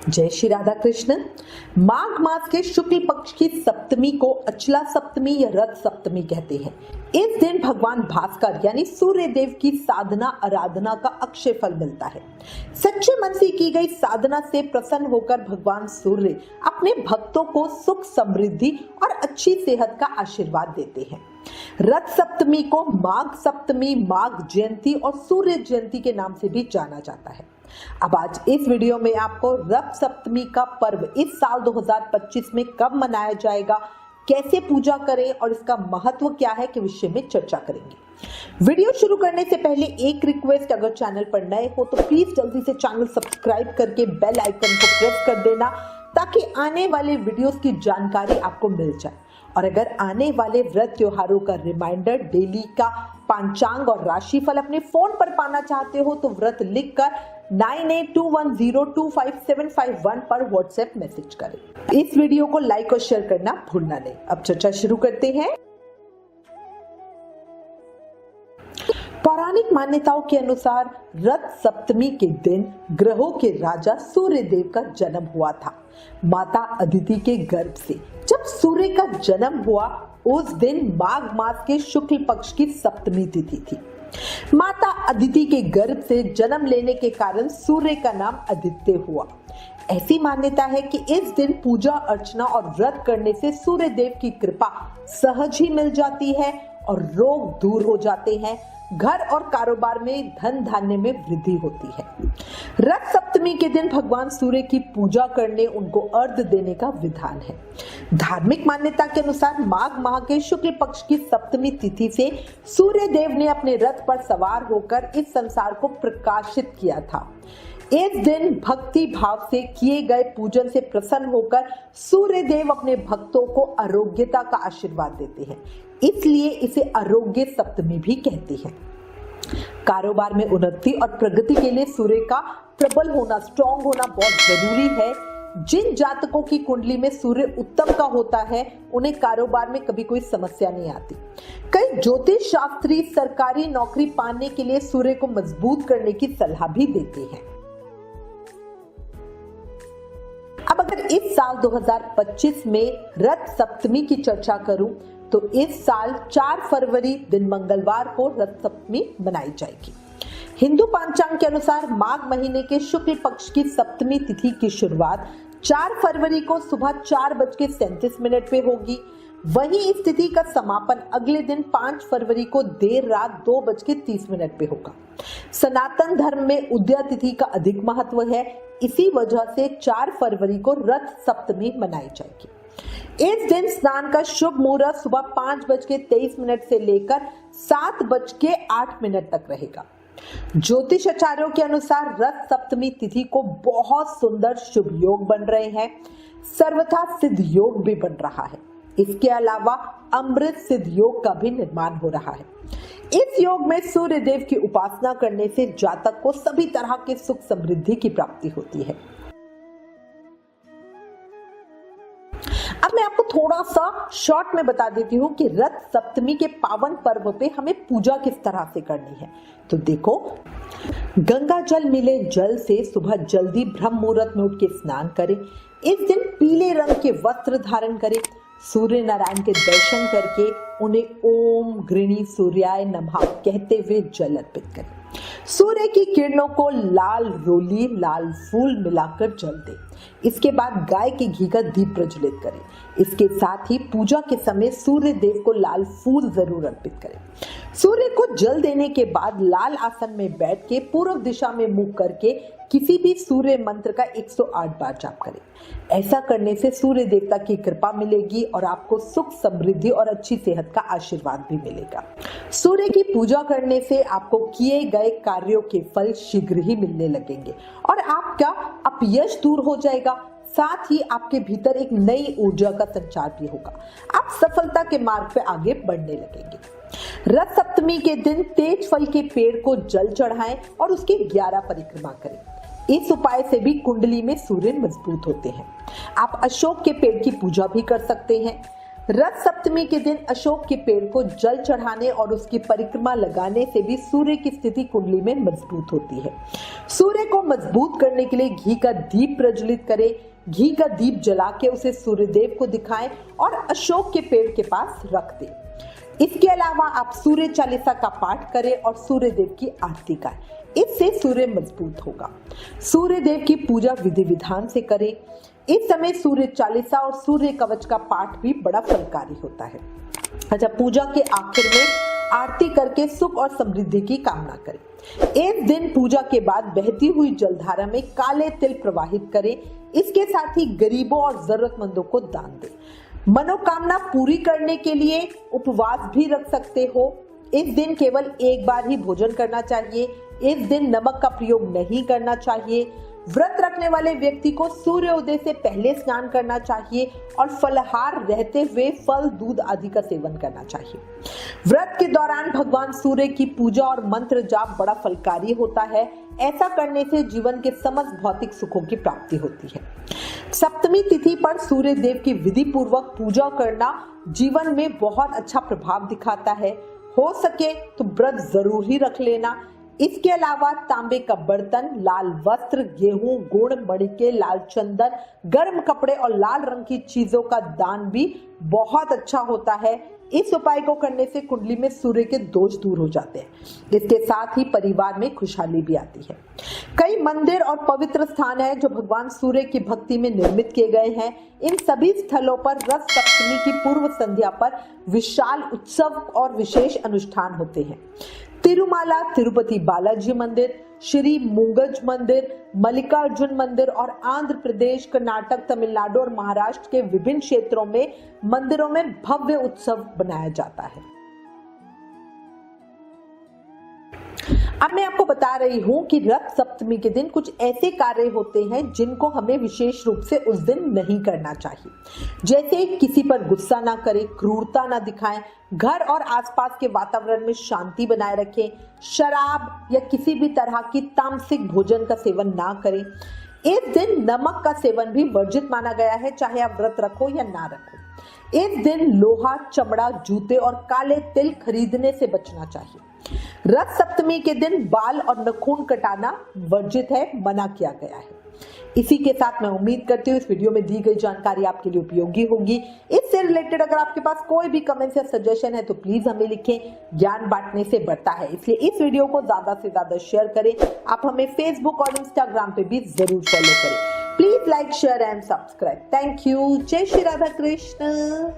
जय श्री राधा कृष्ण। माघ मास के शुक्ल पक्ष की सप्तमी को अचला सप्तमी या रथ सप्तमी कहते हैं। इस दिन भगवान भास्कर यानी सूर्य देव की साधना आराधना का अक्षय फल मिलता है। सच्चे मन से की गई साधना से प्रसन्न होकर भगवान सूर्य अपने भक्तों को सुख समृद्धि और अच्छी सेहत का आशीर्वाद देते हैं। रथ सप्तमी को माघ सप्तमी, माघ जयंती और सूर्य जयंती के नाम से भी जाना जाता है। अब आज इस वीडियो में आपको रथ सप्तमी का पर्व इस साल 2025 में कब मनाया जाएगा, कैसे पूजा करें और इसका महत्व क्या है के विषय में चर्चा करेंगे। वीडियो शुरू करने से पहले एक रिक्वेस्ट, अगर चैनल पर नए हो तो प्लीज जल्दी से चैनल सब्सक्राइब करके बेल आइकन को प्रेस कर देना ताकि आने वाले वीडियोस की जानकारी आपको मिल जाए। और अगर आने वाले व्रत त्योहारों का रिमाइंडर, डेली का पंचांग और राशिफल अपने फोन पर पाना चाहते हो तो व्रत लिखकर 9821025751 पर व्हाट्सएप मैसेज करें। इस वीडियो को लाइक और शेयर करना भूलना नहीं। अब चर्चा शुरू करते हैं। पौराणिक मान्यताओं के अनुसार रथ सप्तमी के दिन ग्रहों के राजा सूर्य देव का जन्म हुआ था। माता अदिति के गर्भ से जब सूर्य का जन्म हुआ उस दिन माघ मास के शुक्ल पक्ष की सप्तमी तिथि थी। माता अदिति के गर्भ से जन्म लेने के कारण सूर्य का नाम आदित्य हुआ। ऐसी मान्यता है कि इस दिन पूजा अर्चना और व्रत करने से सूर्य देव की कृपा सहज ही मिल जाती है और रोग दूर हो जाते हैं, घर और कारोबार में धन धान्य में वृद्धि होती है। रथ सप्तमी के दिन भगवान सूर्य की पूजा करने, उनको अर्घ्य देने का विधान है। धार्मिक मान्यता के अनुसार माघ माह के शुक्ल पक्ष की सप्तमी तिथि से सूर्य देव ने अपने रथ पर सवार होकर इस संसार को प्रकाशित किया था। इस दिन भक्ति भाव से किए गए पूजन से प्रसन्न होकर सूर्य देव अपने भक्तों को आरोग्यता का आशीर्वाद देते हैं, इसलिए इसे आरोग्य सप्तमी भी कहते हैं। कारोबार में उन्नति और प्रगति के लिए सूर्य का प्रबल होना, स्ट्रॉन्ग होना बहुत जरूरी है। जिन जातकों की कुंडली में सूर्य उत्तम का होता है उन्हें कारोबार में कभी कोई समस्या नहीं आती। कई ज्योतिष शास्त्री सरकारी नौकरी पाने के लिए सूर्य को मजबूत करने की सलाह भी देते हैं। अब अगर इस साल 2025 में रथ सप्तमी की चर्चा करूं तो इस साल 4 फरवरी दिन मंगलवार को रथ सप्तमी मनाई जाएगी। हिंदू पंचांग के अनुसार माघ महीने के शुक्ल पक्ष की सप्तमी तिथि की शुरुआत 4 फरवरी को सुबह 4:37 पे होगी। वहीं इस तिथि का समापन अगले दिन 5 फरवरी को देर रात 2:30 पे होगा। सनातन धर्म में उदया तिथि का अधिक महत्व है, इसी वजह से 4 फरवरी को रथ सप्तमी मनाई जाएगी। इस दिन स्नान का शुभ मुहूर्त सुबह 5:23 से लेकर 7:08 तक रहेगा। ज्योतिष आचार्यों के अनुसार रथ सप्तमी तिथि को बहुत सुंदर शुभ योग बन रहे हैं। सर्वथा सिद्ध योग भी बन रहा है। इसके अलावा अमृत सिद्ध योग का भी निर्माण हो रहा है। इस योग में सूर्य देव की उपासना करने से जातक को सभी तरह के सुख समृद्धि की प्राप्ति होती है। अब मैं आपको थोड़ा सा शॉर्ट में बता देती हूँ कि रथ सप्तमी के पावन पर्व पे हमें पूजा किस तरह से करनी है। तो देखो, गंगा जल मिले जल से सुबह जल्दी ब्रह्म मुहूर्त में उठ के स्नान करें। इस दिन पीले रंग के वस्त्र धारण करें। सूर्य नारायण के दर्शन करके उन्हें ओम गृणी सूर्याय नमः कहते हुए जल अर्पित करें। सूर्य की किरणों को लाल रोली, लाल फूल मिलाकर जल दें। इसके बाद गाय के घी का दीप प्रज्वलित करें। इसके साथ ही पूजा के समय सूर्य देव को लाल फूल जरूर अर्पित करें। सूर्य को जल देने के बाद लाल आसन में बैठ के पूर्व दिशा में मुंह करके किसी भी सूर्य मंत्र का 108 बार जाप करें। ऐसा करने से सूर्य देवता की कृपा मिलेगी और आपको सुख समृद्धि और अच्छी सेहत का आशीर्वाद भी मिलेगा। सूर्य की पूजा करने से आपको किए गए कार्यों के फल शीघ्र ही मिलने लगेंगे और आपका अपयश दूर हो जाएगा। साथ ही आपके भीतर एक नई ऊर्जा का संचार भी होगा। आप सफलता के मार्ग पे आगे बढ़ने लगेंगे। रथ सप्तमी के दिन तेज फल के पेड़ को जल चढ़ाएं और उसकी 11 परिक्रमा करें। इस उपाय से भी कुंडली में सूर्य मजबूत होते हैं। आप अशोक के पेड़ की पूजा भी कर सकते हैं। रथ सप्तमी के दिन अशोक के पेड़ को जल चढ़ाने और उसकी परिक्रमा लगाने से भी सूर्य की स्थिति कुंडली में मजबूत होती है। सूर्य को मजबूत करने के लिए घी का दीप प्रज्वलित करें। घी का दीप जला के उसे सूर्यदेव को दिखाएं और अशोक के पेड़ के पास रख दें। इसके अलावा आप सूर्य चालीसा का पाठ करें और सूर्यदेव की आरती गाएं। इससे सूर्य मजबूत होगा। सूर्यदेव की पूजा विधि विधान से करें। इस समय सूर्य चालीसा और सूर्य कवच का पाठ भी बड़ा फलकारी होता है। अच्छा, पूजा के आखिर में आरती करके सुख और समृद्धि की कामना करें। इस दिन पूजा के बाद बहती हुई जलधारा में काले तिल प्रवाहित करें। इसके साथ ही गरीबों और जरूरतमंदों को दान दें। मनोकामना पूरी करने के लिए उपवास भी रख सकते हो। इस दिन केवल एक बार ही भोजन करना चाहिए। इस दिन नमक का प्रयोग नहीं करना चाहिए। व्रत रखने वाले व्यक्ति को सूर्योदय से पहले स्नान करना चाहिए और फलाहार रहते हुए फल, दूध आदि का सेवन करना चाहिए। व्रत के दौरान भगवान सूर्य की पूजा और मंत्र जाप बड़ा फलकारी होता है। ऐसा करने से जीवन के समस्त भौतिक सुखों की प्राप्ति होती है। सप्तमी तिथि पर सूर्य देव की विधि पूर्वक पूजा करना जीवन में बहुत अच्छा प्रभाव दिखाता है। हो सके तो व्रत जरूर ही रख लेना। इसके अलावा तांबे का बर्तन, लाल वस्त्र, गेहूं, गुड़, मणिके, लाल चंदन, गर्म कपड़े और लाल रंग की चीजों का दान भी बहुत अच्छा होता है। इस उपाय को करने से कुंडली में सूर्य के दोष दूर हो जाते हैं। इसके साथ ही परिवार में खुशहाली भी आती है। कई मंदिर और पवित्र स्थान हैं जो भगवान सूर्य की भक्ति में निर्मित किए गए हैं। इन सभी स्थलों पर रथ सप्तमी की पूर्व संध्या पर विशाल उत्सव और विशेष अनुष्ठान होते हैं। तिरुमाला तिरुपति बालाजी मंदिर, श्री मुंगज मंदिर, मल्लिकार्जुन मंदिर और आंध्र प्रदेश, कर्नाटक, तमिलनाडु और महाराष्ट्र के विभिन्न क्षेत्रों में मंदिरों में भव्य उत्सव बनाया जाता है। अब मैं आपको बता रही हूँ कि रथ सप्तमी के दिन कुछ ऐसे कार्य होते हैं जिनको हमें विशेष रूप से उस दिन नहीं करना चाहिए। जैसे किसी पर गुस्सा ना करें, क्रूरता ना दिखाएं, घर और आसपास के वातावरण में शांति बनाए रखें, शराब या किसी भी तरह की तामसिक भोजन का सेवन ना करें। इस दिन नमक का सेवन भी वर्जित माना गया है, चाहे आप व्रत रखो या ना रखो। इस दिन लोहा, चमड़ा, जूते और काले तिल खरीदने से बचना चाहिए। रथ सप्तमी के दिन बाल और नाखून कटाना वर्जित है, मना किया गया है। इसी के साथ मैं उम्मीद करती हूँ इस वीडियो में दी गई जानकारी आपके लिए उपयोगी होगी। इससे रिलेटेड अगर आपके पास कोई भी कमेंट्स या सजेशन है तो प्लीज हमें लिखें। ज्ञान बांटने से बढ़ता है, इसलिए इस वीडियो को ज्यादा से ज्यादा शेयर करें। आप हमें फेसबुक और इंस्टाग्राम पे भी जरूर फॉलो करें। Please like, share and subscribe. Thank you. जय श्री राधा कृष्ण।